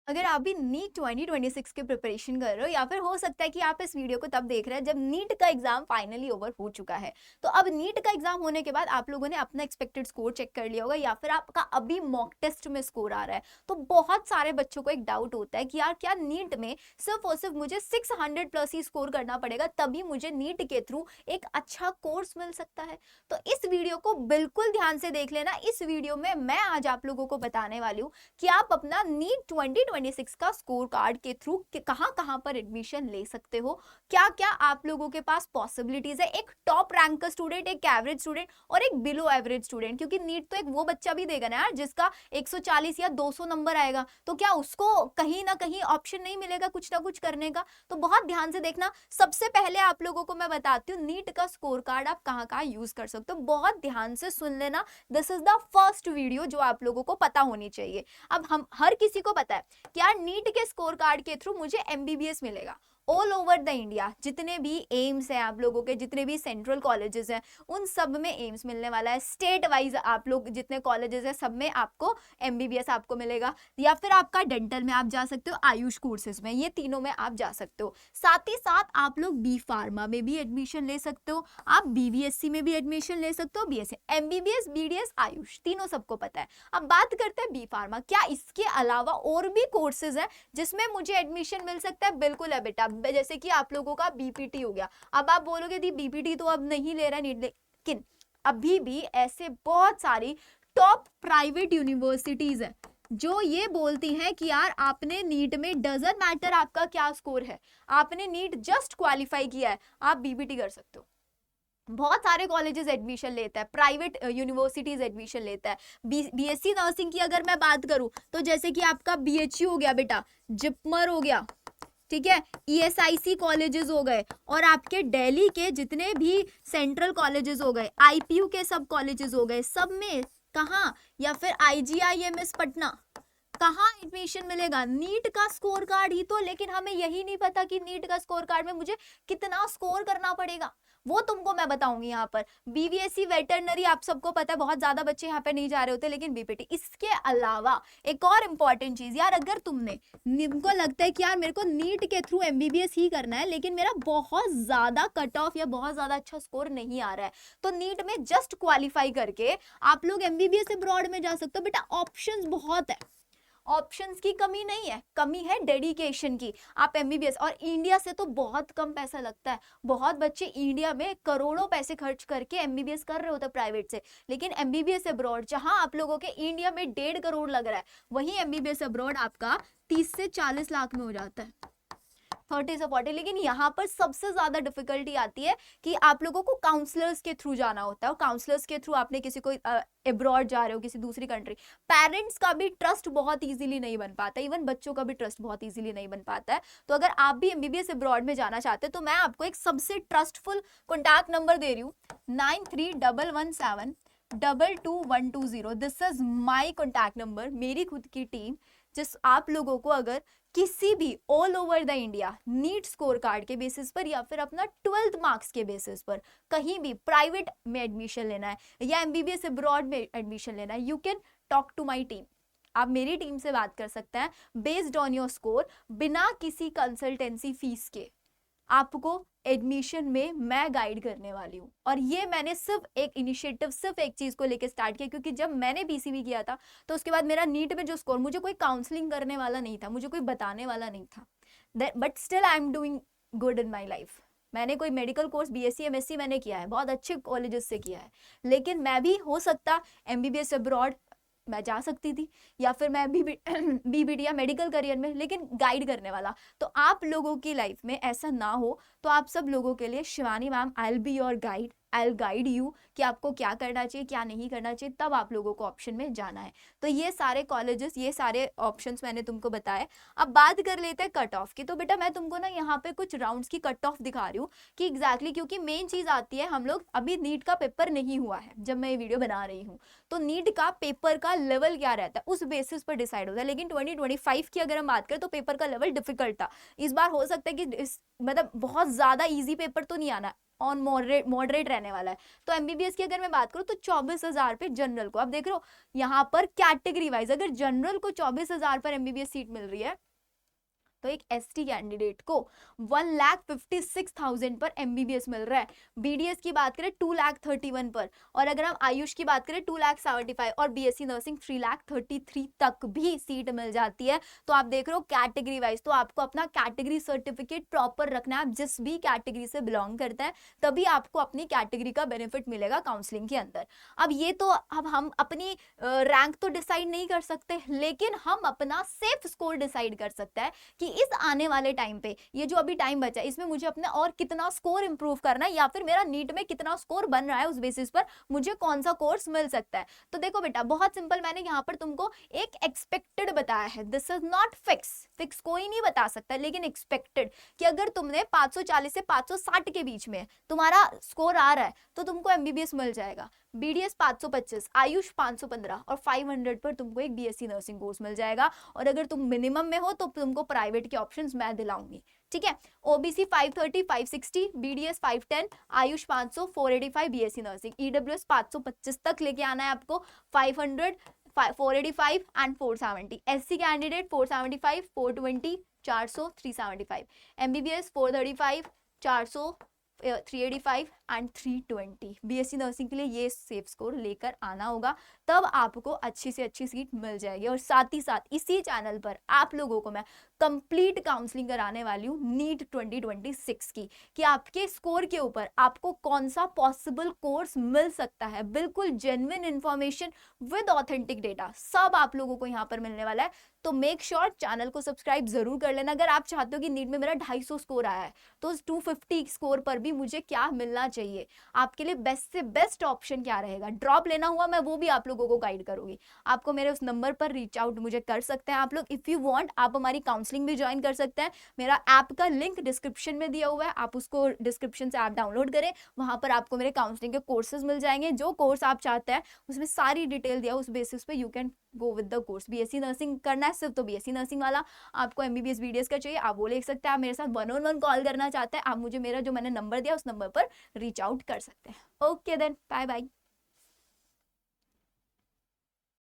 अगर आप भी नीट 2026 की प्रिपरेशन कर रहे हो या फिर हो सकता है कि आप इस वीडियो को तब देख रहे हैं जब नीट का एग्जाम फाइनली ओवर हो चुका है। तो अब नीट का एग्जाम होने के बाद आप लोगों ने अपना एक्सपेक्टेड स्कोर चेक कर लिया होगा या फिर आपका अभी मॉक टेस्ट में स्कोर आ रहा है। तो बहुत सारे बच्चों को एक डाउट होता है कि यार क्या नीट में सिर्फ और सिर्फ मुझे 600 प्लस ही स्कोर करना पड़ेगा तभी मुझे नीट के थ्रू एक अच्छा कोर्स मिल सकता है। तो इस वीडियो को बिल्कुल ध्यान से देख लेना। इस वीडियो में मैं आज आप लोगों को बताने वाली हूँ कि आप अपना नीट 2026 का स्कोर कार्ड के थ्रू कहां कहां पर एडमिशन ले सकते हो, क्या क्या आप लोगों के पास पॉसिबिलिटीज है, एक टॉप रैंक का स्टूडेंट, एक एवरेज स्टूडेंट और एक बिलो एवरेज स्टूडेंट। क्योंकि नीट तो एक वो बच्चा भी देगा ना यार जिसका 140 या 200 नंबर आएगा, तो क्या उसको कहीं ना कहीं ऑप्शन नहीं मिलेगा कुछ ना कुछ करने का। तो बहुत ध्यान से देखना। सबसे पहले आप लोगों को मैं बताती हूँ नीट का स्कोर कार्ड आप कहां कहां यूज कर सकते हो। बहुत ध्यान से सुन लेना। This is the first video जो आप लोगों को पता होनी चाहिए। अब हम हर किसी को पता है कि यार नीट के स्कोर कार्ड के थ्रू मुझे एमबीबीएस मिलेगा। ऑल ओवर द इंडिया जितने भी एम्स हैं आप लोगों के, जितने भी सेंट्रल कॉलेजेस हैं, उन सब में एम्स मिलने वाला है। स्टेट वाइज आप लोग जितने कॉलेजेस हैं सब में आपको एमबीबीएस आपको मिलेगा। या फिर आपका डेंटल में आप जा सकते हो, आयुष कोर्सेज में, ये तीनों में आप जा सकते हो। साथ ही साथ आप लोग बी फार्मा में भी एडमिशन ले सकते हो, आप बीवीएससी में भी एडमिशन ले सकते हो, बीएससी, एमबीबीएस, बीडीएस, आयुष, तीनों सबको पता है। अब बात करते हैं बी फार्मा, क्या इसके अलावा और भी कोर्सेज है जिसमें मुझे एडमिशन मिल सकता है? बिल्कुल है बेटा। जैसे कि आप लोगों का बीपीटी हो गया। अब आप बोलोगे दी बीपीटी तो अब नहीं ले रहा नीट, लेकिन अभी भी ऐसे बहुत सारी टॉप प्राइवेट यूनिवर्सिटीज है जो ये बोलती हैं कि यार आपने नीट में, डजंट मैटर आपका क्या स्कोर है, आपने नीट जस्ट क्वालिफाई किया है, आप बीपीटी कर सकते हो। बहुत सारे कॉलेजेस एडमिशन लेता है, प्राइवेट यूनिवर्सिटीज एडमिशन लेता है। बीएससी नर्सिंग की अगर मैं बात करूं तो जैसे कि आपका बीएचयू हो गया बेटा, जिपमर हो गया, ठीक है, ईएसआईसी कॉलेजेस हो गए, और आपके दिल्ली के जितने भी सेंट्रल कॉलेजेस हो गए, आईपीयू के सब कॉलेजेस हो गए, सब में कहाँ, या फिर आईजीआईएमएस पटना, कहाँ एडमिशन मिलेगा? नीट का स्कोर कार्ड ही तो। लेकिन हमें यही नहीं पता कि नीट का स्कोर कार्ड में मुझे कितना स्कोर करना पड़ेगा, वो तुमको मैं बताऊंगी यहाँ पर। बीवीएससी वेटरनरी आप सबको पता है, बहुत ज्यादा बच्चे यहाँ पे नहीं जा रहे होते, लेकिन बीपीटी। इसके अलावा एक और इंपॉर्टेंट चीज यार, अगर तुमको लगता है कि यार मेरे को नीट के थ्रू एमबीबीएस ही करना है लेकिन मेरा बहुत ज्यादा कट ऑफ या बहुत ज्यादा अच्छा स्कोर नहीं आ रहा है, तो नीट में जस्ट क्वालिफाई करके आप लोग एमबीबीएस अब्रॉड में जा सकते हो। बेटा ऑप्शंस बहुत है, ऑप्शंस की कमी नहीं है, कमी है डेडिकेशन की। आप एमबीबीएस, और इंडिया से तो बहुत कम पैसा लगता है। बहुत बच्चे इंडिया में करोड़ों पैसे खर्च करके एमबीबीएस कर रहे होते प्राइवेट से, लेकिन एमबीबीएस अब्रॉड जहां आप लोगों के इंडिया में 1.5 करोड़ लग रहा है, वहीं एमबीबीएस अब्रॉड आपका 30 से 40 लाख में हो जाता है, 30 से 40। लेकिन यहाँ पर सबसे ज्यादा डिफिकल्टी आती है कि आप लोगों को काउंसलर्स के थ्रू जाना होता है, और काउंसलर्स के थ्रू आपने किसी को अब्रॉड जा रहे हो किसी दूसरी कंट्री, पेरेंट्स का भी ट्रस्ट बहुत इजीली नहीं बन पाता, इवन बच्चों का भी ट्रस्ट बहुत इजीली नहीं बन पाता है। तो अगर आप भी एमबीबीएस अब्रॉड में जाना चाहते हैं तो मैं आपको एक सबसे ट्रस्टफुल कॉन्टैक्ट नंबर दे रही हूँ, 9311722120। This is my contact number, मेरी खुद की टीम, जिस आप लोगों को अगर किसी भी all over the India NEET score card के बेसिस पर या फिर अपना 12th मार्क्स के बेसिस पर कहीं भी प्राइवेट में एडमिशन लेना है या एमबीबीएस अब्रॉड में एडमिशन लेना है, you can talk to my team. आप मेरी टीम से बात कर सकते हैं बेस्ड ऑन योर स्कोर, बिना किसी कंसल्टेंसी फीस के आपको एडमिशन में मैं गाइड करने वाली हूँ। और ये मैंने सिर्फ एक इनिशिएटिव, सिर्फ एक चीज को लेकर स्टार्ट किया, क्योंकि जब मैंने बीसीबी किया था तो उसके बाद मेरा नीट में जो स्कोर, मुझे कोई काउंसलिंग करने वाला नहीं था, मुझे कोई बताने वाला नहीं था, but still I am doing good in my life. मैंने कोई मेडिकल कोर्स बीएससी एमएससी मैंने किया है, बहुत अच्छे कॉलेजेस से किया है, लेकिन मैं भी हो सकता एमबीबीएस अब्रॉड मैं जा सकती थी, या फिर मैं बीबीडी या मेडिकल करियर में, लेकिन गाइड करने वाला। तो आप लोगों की लाइफ में ऐसा ना हो, तो आप सब लोगों के लिए Shivani ma'am, I will be your guide, I will guide you कि आपको क्या करना चाहिए क्या नहीं करना चाहिए, तब आप लोगों को ऑप्शन में जाना है। तो ये सारे कॉलेजेस, ये सारे ऑप्शंस मैंने तुमको बताए। अब बात कर लेते हैं कट ऑफ की। तो बेटा मैं तुमको ना यहाँ पे कुछ राउंड्स की कट ऑफ दिखा रही हूँ कि एग्जैक्टली, क्योंकि मेन चीज आती है, हम लोग अभी नीट का पेपर नहीं हुआ है जब मैं ये वीडियो बना रही हूँ, तो नीट का पेपर का लेवल क्या रहता है उस बेसिस पर डिसाइड होता है। लेकिन 2025 की अगर हम बात करें तो पेपर का लेवल डिफिकल्ट था। इस बार हो सकता है कि मतलब बहुत ज्यादा इजी पेपर तो नहीं आना, ऑन मॉडरेट रहने वाला है। तो एमबीबीएस की अगर मैं बात करूँ तो 24,000 पे जनरल को, अब देख रहे हो यहाँ पर कैटेगरी वाइज अगर जनरल को 24,000 पर एमबीबीएस सीट मिल रही है तो एक एसटी कैंडिडेट को 1,56,000 पर एमबीबीएस मिल रहा है। बीडीएस की बात करें 2,31,000 पर, और अगर हम आयुष की बात करें 2,75,000 और बीएससी नर्सिंग 3,33,000 तक भी सीट मिल जाती है। तो आप देख रहे हो कैटेगरी वाइज, तो आपको अपना कैटेगरी सर्टिफिकेट प्रॉपर रखना है। आप जिस भी कैटेगरी से बिलोंग करते हैं तभी आपको अपनी कैटेगरी का बेनिफिट मिलेगा काउंसलिंग के अंदर। अब ये तो अब हम अपनी रैंक तो डिसाइड नहीं कर सकते, लेकिन हम अपना सेफ स्कोर डिसाइड कर सकते हैं कि इस आने वाले टाइम पे ये जो अभी टाइम बचा है इसमें मुझे अपना और कितना स्कोर इंप्रूव करना है, या फिर मेरा नीट में कितना स्कोर बन रहा है उस बेसिस पर मुझे कौन सा कोर्स मिल सकता है। तो देखो बेटा बहुत सिंपल, मैंने यहाँ पर तुमको एक एक्सपेक्टेड बताया है, दिस इज नॉट फिक्स कोई नहीं बता सकता, लेकिन एक्सपेक्टेड कि अगर तुमने 540 से 560 के बीच में तुम्हारा स्कोर आ रहा है तो तुमको एमबीबीएस मिल जाएगा। बीडीएस 525, आयुष 515 और 500 पर तुमको एक बीएससी नर्सिंग कोर्स मिल जाएगा। और अगर तुम मिनिमम में हो तो तुमको प्राइवेट के ऑप्शंस मैं दिलाऊंगी, ठीक है। OBC 530, 560, BDS 510, Ayush 500, 485 BSc nursing, EWS 525 तक लेके आना है आपको, 500, 485 and 470, SC candidate 475, 420, 400, 375, MBBS 435, 400, 385 and 320। BSc nursing के लिए ये सेफ स्कोर लेकर आना होगा, तब आपको अच्छी से अच्छी सीट मिल जाएगी। और साथ ही साथ इसी चैनल पर आप लोगों को मैं कंप्लीट काउंसलिंग कराने वाली हूँ नीट 2026 की, कि आपके स्कोर के ऊपर आपको कौन सा पॉसिबल कोर्स मिल सकता है। बिल्कुल genuine information with authentic data सब आप लोगों को यहाँ पर मिलने वाला है। तो मेक श्योर चैनल को सब्सक्राइब जरूर कर लेना। अगर आप चाहते हो कि नीट में मेरा 250 स्कोर आया है तो उस 250 स्कोर पर भी मुझे क्या मिलना चाहिए, आपके लिए बेस्ट से बेस्ट ऑप्शन क्या रहेगा, ड्रॉप लेना हुआ मैं वो भी आप लोगों को गाइड करूंगी। आपको मेरे उस नंबर पर रीच आउट मुझे कर सकते हैं आप लोग। इफ यू वांट आप हमारी काउंसलिंग भी ज्वाइन कर सकते हैं। मेरा ऐप का लिंक डिस्क्रिप्शन में दिया हुआ है, आप उसको डिस्क्रिप्शन से ऐप डाउनलोड करें, वहां पर आपको मेरे काउंसलिंग के कोर्सेज मिल जाएंगे। जो कोर्स आप चाहते हैं उसमें सारी डिटेल दिया, उस बेसिस पे you can go with the course. BSc nursing करना है सिर्फ तो बीएससी नर्सिंग वाला, आपको एमबीबीएस बीडीएस का चाहिए आप वो ले सकते हैं। आप मेरे साथ 1-on-1 कॉल करना चाहते हैं, आप मुझे मेरा जो मैंने नंबर दिया उस नंबर पर रीच आउट कर सकते हैं। Okay then, bye bye.